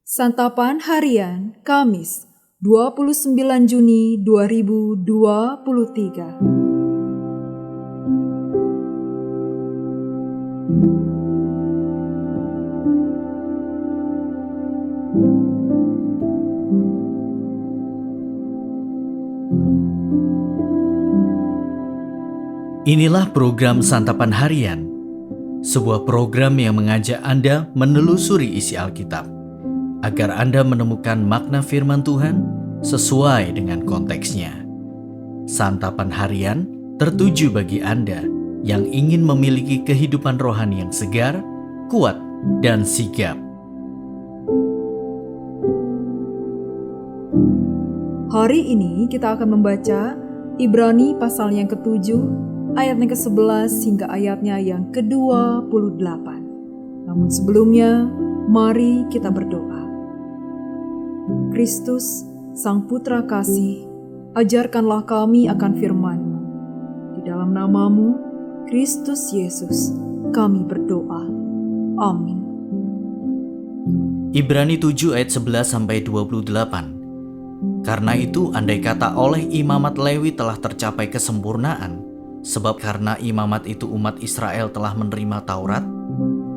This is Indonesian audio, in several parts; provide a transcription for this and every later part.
Santapan Harian Kamis 29 Juni 2023. Inilah program Santapan Harian, sebuah program yang mengajak Anda menelusuri isi Alkitab, agar Anda menemukan makna firman Tuhan sesuai dengan konteksnya. Santapan Harian tertuju bagi Anda yang ingin memiliki kehidupan rohani yang segar, kuat, dan sigap. Hari ini kita akan membaca Ibrani pasal yang ke-7, ayatnya ke-11 hingga ayatnya yang ke-28. Namun sebelumnya, mari kita berdoa. Kristus, Sang Putra Kasih, ajarkanlah kami akan firman-Mu. Di dalam nama-Mu, Kristus Yesus, kami berdoa. Amin. Ibrani 7 ayat 11-28. Karena itu, andai kata oleh imamat Lewi telah tercapai kesempurnaan, sebab karena imamat itu umat Israel telah menerima Taurat,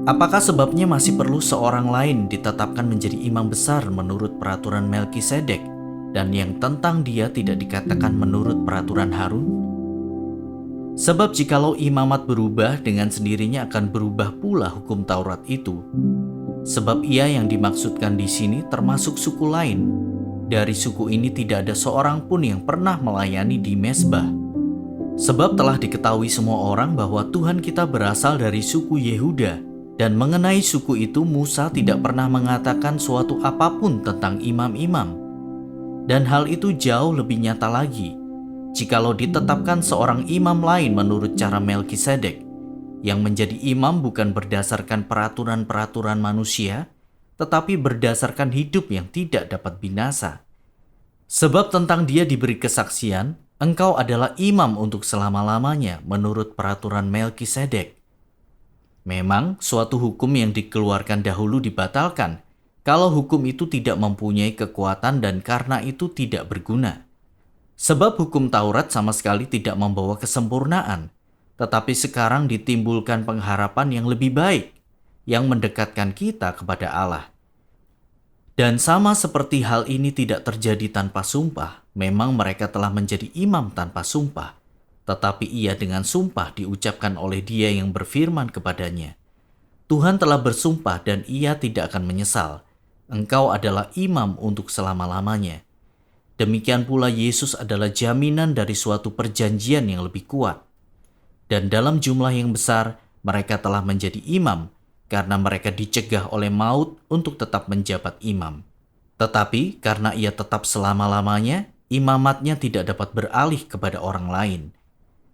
apakah sebabnya masih perlu seorang lain ditetapkan menjadi imam besar menurut peraturan Melkisedek, dan yang tentang dia tidak dikatakan menurut peraturan Harun? Sebab jikalau imamat berubah, dengan sendirinya akan berubah pula hukum Taurat itu. Sebab ia yang dimaksudkan di sini termasuk suku lain. Dari suku ini tidak ada seorang pun yang pernah melayani di mezbah. Sebab telah diketahui semua orang bahwa Tuhan kita berasal dari suku Yehuda, dan mengenai suku itu Musa tidak pernah mengatakan suatu apapun tentang imam-imam. Dan hal itu jauh lebih nyata lagi, jikalau ditetapkan seorang imam lain menurut cara Melkisedek, yang menjadi imam bukan berdasarkan peraturan-peraturan manusia, tetapi berdasarkan hidup yang tidak dapat binasa. Sebab tentang dia diberi kesaksian, engkau adalah imam untuk selama-lamanya menurut peraturan Melkisedek. Memang suatu hukum yang dikeluarkan dahulu dibatalkan, kalau hukum itu tidak mempunyai kekuatan dan karena itu tidak berguna. Sebab hukum Taurat sama sekali tidak membawa kesempurnaan, tetapi sekarang ditimbulkan pengharapan yang lebih baik, yang mendekatkan kita kepada Allah. Dan sama seperti hal ini tidak terjadi tanpa sumpah, memang mereka telah menjadi imam tanpa sumpah, tetapi ia dengan sumpah diucapkan oleh Dia yang berfirman kepadanya. Tuhan telah bersumpah dan ia tidak akan menyesal. Engkau adalah imam untuk selama-lamanya. Demikian pula Yesus adalah jaminan dari suatu perjanjian yang lebih kuat. Dan dalam jumlah yang besar, mereka telah menjadi imam, karena mereka dicegah oleh maut untuk tetap menjabat imam. Tetapi karena ia tetap selama-lamanya, imamatnya tidak dapat beralih kepada orang lain.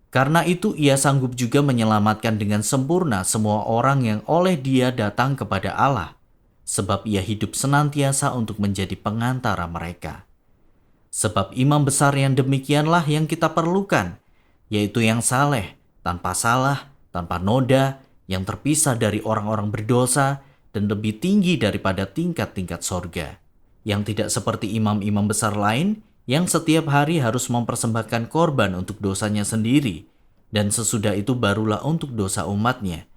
Karena itu ia sanggup juga menyelamatkan dengan sempurna semua orang yang oleh Dia datang kepada Allah, sebab ia hidup senantiasa untuk menjadi pengantara mereka. Sebab imam besar yang demikianlah yang kita perlukan, yaitu yang saleh, tanpa salah, tanpa noda, yang terpisah dari orang-orang berdosa dan lebih tinggi daripada tingkat-tingkat sorga, yang tidak seperti imam-imam besar lain yang setiap hari harus mempersembahkan korban untuk dosanya sendiri, dan sesudah itu barulah untuk dosa umatnya.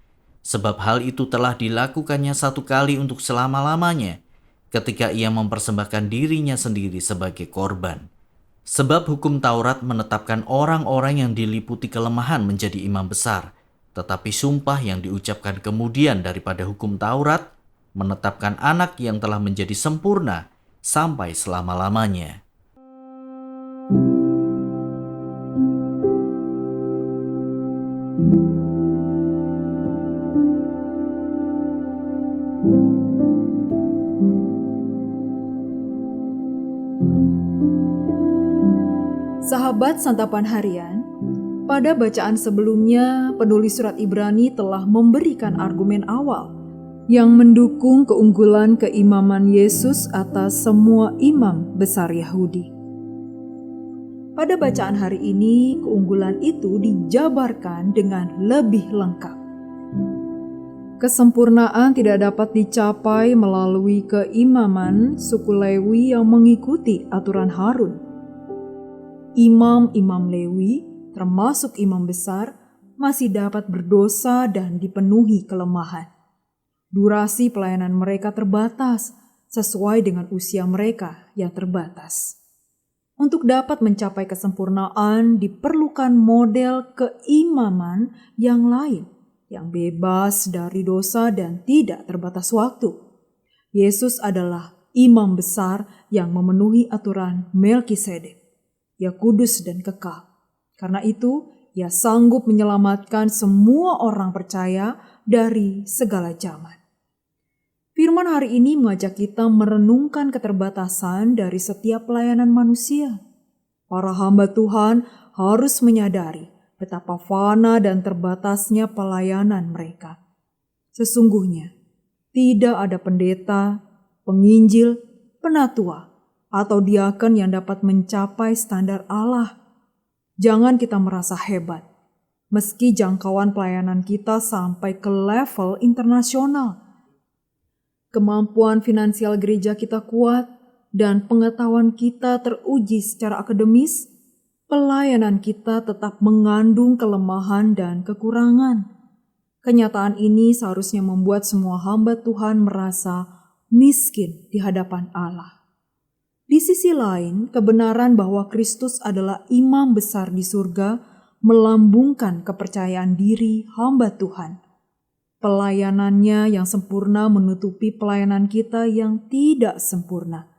Sebab hal itu telah dilakukannya satu kali untuk selama-lamanya, ketika ia mempersembahkan dirinya sendiri sebagai korban. Sebab hukum Taurat menetapkan orang-orang yang diliputi kelemahan menjadi imam besar, tetapi sumpah yang diucapkan kemudian daripada hukum Taurat menetapkan anak yang telah menjadi sempurna sampai selama-lamanya. Sahabat Santapan Harian, pada bacaan sebelumnya, penulis surat Ibrani telah memberikan argumen awal yang mendukung keunggulan keimaman Yesus atas semua imam besar Yahudi. Pada bacaan hari ini, keunggulan itu dijabarkan dengan lebih lengkap. Kesempurnaan tidak dapat dicapai melalui keimaman suku Lewi yang mengikuti aturan Harun. Imam-imam Lewi, termasuk imam besar, masih dapat berdosa dan dipenuhi kelemahan. Durasi pelayanan mereka terbatas sesuai dengan usia mereka yang terbatas. Untuk dapat mencapai kesempurnaan diperlukan model keimaman yang lain, yang bebas dari dosa dan tidak terbatas waktu. Yesus adalah imam besar yang memenuhi aturan Melkisedek. Ia kudus dan kekal. Karena itu, ia sanggup menyelamatkan semua orang percaya dari segala zaman. Firman hari ini mengajak kita merenungkan keterbatasan dari setiap pelayanan manusia. Para hamba Tuhan harus menyadari betapa fana dan terbatasnya pelayanan mereka. Sesungguhnya, tidak ada pendeta, penginjil, penatua, atau diakon yang dapat mencapai standar Allah. Jangan kita merasa hebat, meski jangkauan pelayanan kita sampai ke level internasional. Kemampuan finansial gereja kita kuat dan pengetahuan kita teruji secara akademis, pelayanan kita tetap mengandung kelemahan dan kekurangan. Kenyataan ini seharusnya membuat semua hamba Tuhan merasa miskin di hadapan Allah. Di sisi lain, kebenaran bahwa Kristus adalah imam besar di surga melambungkan kepercayaan diri hamba Tuhan. Pelayanannya yang sempurna menutupi pelayanan kita yang tidak sempurna.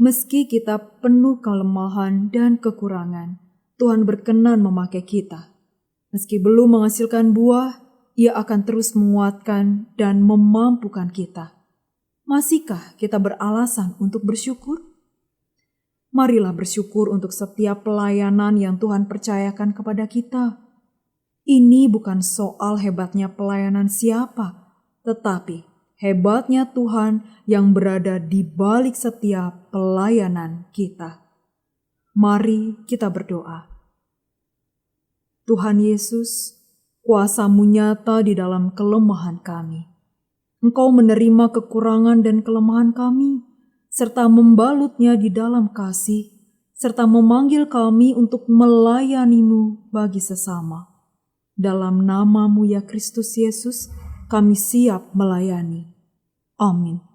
Meski kita penuh kelemahan dan kekurangan, Tuhan berkenan memakai kita. Meski belum menghasilkan buah, Ia akan terus menguatkan dan memampukan kita. Masihkah kita beralasan untuk bersyukur? Marilah bersyukur untuk setiap pelayanan yang Tuhan percayakan kepada kita. Ini bukan soal hebatnya pelayanan siapa, tetapi hebatnya Tuhan yang berada di balik setiap pelayanan kita. Mari kita berdoa. Tuhan Yesus, kuasa-Mu nyata di dalam kelemahan kami. Engkau menerima kekurangan dan kelemahan kami, serta membalutnya di dalam kasih, serta memanggil kami untuk melayani-Mu bagi sesama. Dalam nama-Mu ya Kristus Yesus, kami siap melayani. Amin.